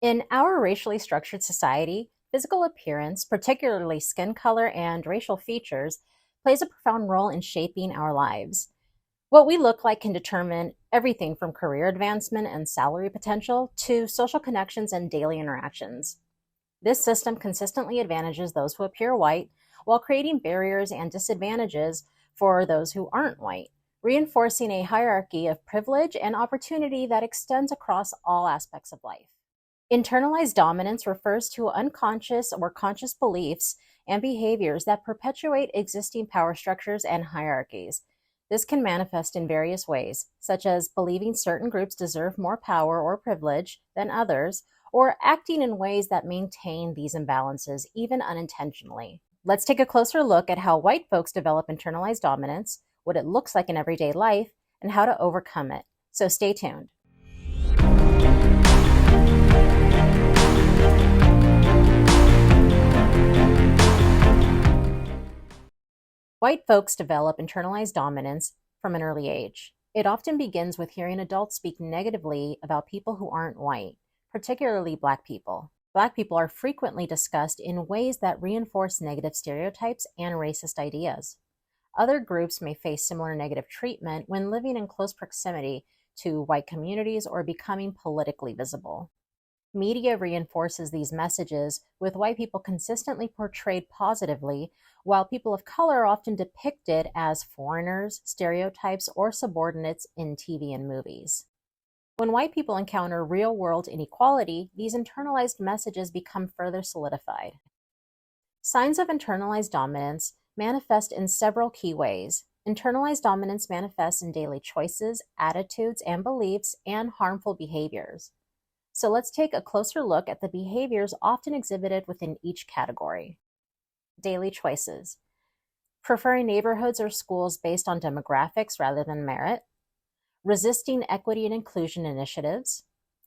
In our racially structured society, physical appearance, particularly skin color and racial features, plays a profound role in shaping our lives. What we look like can determine everything from career advancement and salary potential to social connections and daily interactions. This system consistently advantages those who appear white while creating barriers and disadvantages for those who aren't white, reinforcing a hierarchy of privilege and opportunity that extends across all aspects of life. Internalized dominance refers to unconscious or conscious beliefs and behaviors that perpetuate existing power structures and hierarchies. This can manifest in various ways, such as believing certain groups deserve more power or privilege than others, or acting in ways that maintain these imbalances, even unintentionally. Let's take a closer look at how white folks develop internalized dominance, what it looks like in everyday life, and how to overcome it. So stay tuned. White folks develop internalized dominance from an early age. It often begins with hearing adults speak negatively about people who aren't white, particularly Black people. Black people are frequently discussed in ways that reinforce negative stereotypes and racist ideas. Other groups may face similar negative treatment when living in close proximity to white communities or becoming politically visible. Media reinforces these messages, with white people consistently portrayed positively, while people of color are often depicted as foreigners, stereotypes, or subordinates in TV and movies. When white people encounter real-world inequality, these internalized messages become further solidified. Signs of internalized dominance manifest in several key ways. Internalized dominance manifests in daily choices, attitudes, and beliefs, and harmful behaviors. So let's take a closer look at the behaviors often exhibited within each category. Daily choices. Preferring neighborhoods or schools based on demographics rather than merit. Resisting equity and inclusion initiatives.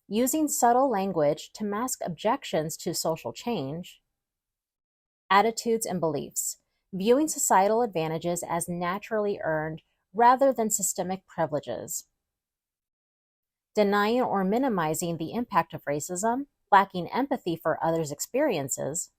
Using subtle language to mask objections to social change. Attitudes and beliefs. Viewing societal advantages as naturally earned rather than systemic privileges. Denying or minimizing the impact of racism, lacking empathy for others' experiences.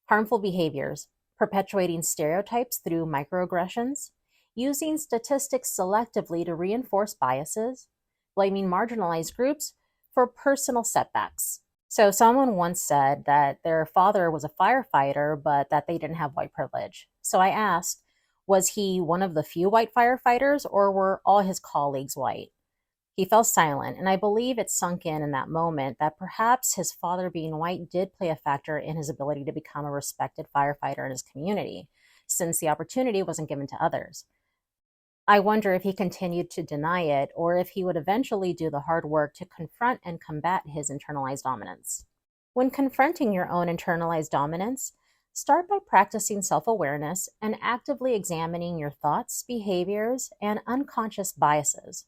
Harmful behaviors, perpetuating stereotypes through microaggressions, using statistics selectively to reinforce biases, blaming marginalized groups for personal setbacks. So someone once said that their father was a firefighter, but that they didn't have white privilege. So I asked, was he one of the few white firefighters, or were all his colleagues white? He fell silent, and I believe it sunk in that moment that perhaps his father being white did play a factor in his ability to become a respected firefighter in his community, since the opportunity wasn't given to others. I wonder if he continued to deny it, or if he would eventually do the hard work to confront and combat his internalized dominance. When confronting your own internalized dominance, start by practicing self-awareness and actively examining your thoughts, behaviors, and unconscious biases.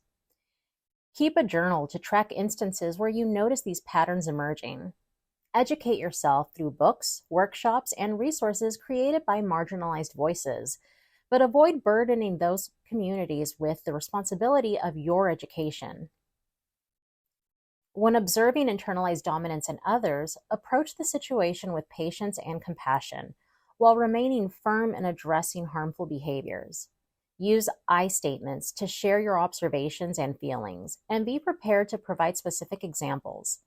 Keep a journal to track instances where you notice these patterns emerging. Educate yourself through books, workshops, and resources created by marginalized voices, but avoid burdening those communities with the responsibility of your education. When observing internalized dominance in others, approach the situation with patience and compassion, while remaining firm in addressing harmful behaviors. Use I statements to share your observations and feelings, and be prepared to provide specific examples.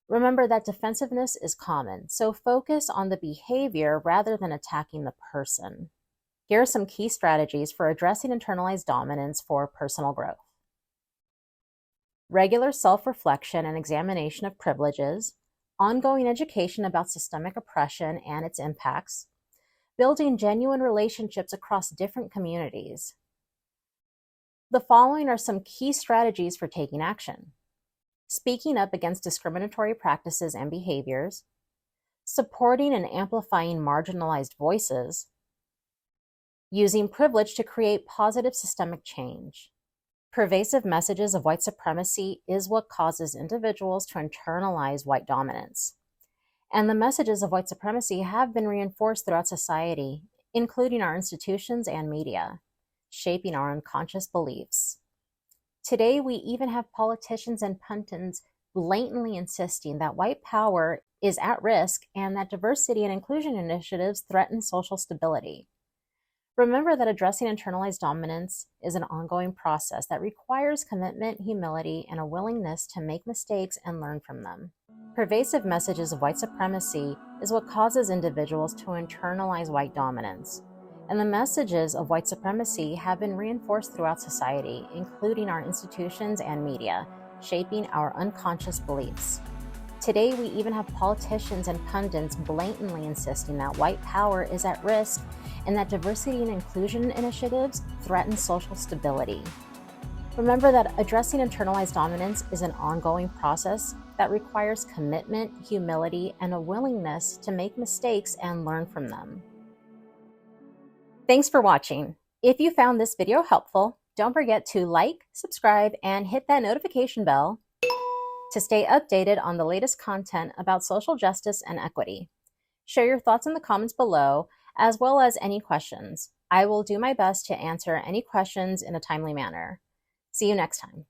Remember that defensiveness is common, so focus on the behavior rather than attacking the person. Here are some key strategies for addressing internalized dominance for personal growth. Regular self-reflection and examination of privileges, ongoing education about systemic oppression and its impacts, building genuine relationships across different communities. The following are some key strategies for taking action. Speaking up against discriminatory practices and behaviors, supporting and amplifying marginalized voices, using privilege to create positive systemic change. Pervasive messages of white supremacy is what causes individuals to internalize white dominance. And the messages of white supremacy have been reinforced throughout society, including our institutions and media, shaping our unconscious beliefs. Today, we even have politicians and pundits blatantly insisting that white power is at risk and that diversity and inclusion initiatives threaten social stability. Remember that addressing internalized dominance is an ongoing process that requires commitment, humility, and a willingness to make mistakes and learn from them. Pervasive messages of white supremacy is what causes individuals to internalize white dominance. And the messages of white supremacy have been reinforced throughout society, including our institutions and media, shaping our unconscious beliefs. Today, we even have politicians and pundits blatantly insisting that white power is at risk and that diversity and inclusion initiatives threaten social stability. Remember that addressing internalized dominance is an ongoing process that requires commitment, humility, and a willingness to make mistakes and learn from them. Thanks for watching. If you found this video helpful, don't forget to like, subscribe, and hit that notification bell to stay updated on the latest content about social justice and equity. Share your thoughts in the comments below, as well as any questions. I will do my best to answer any questions in a timely manner. See you next time.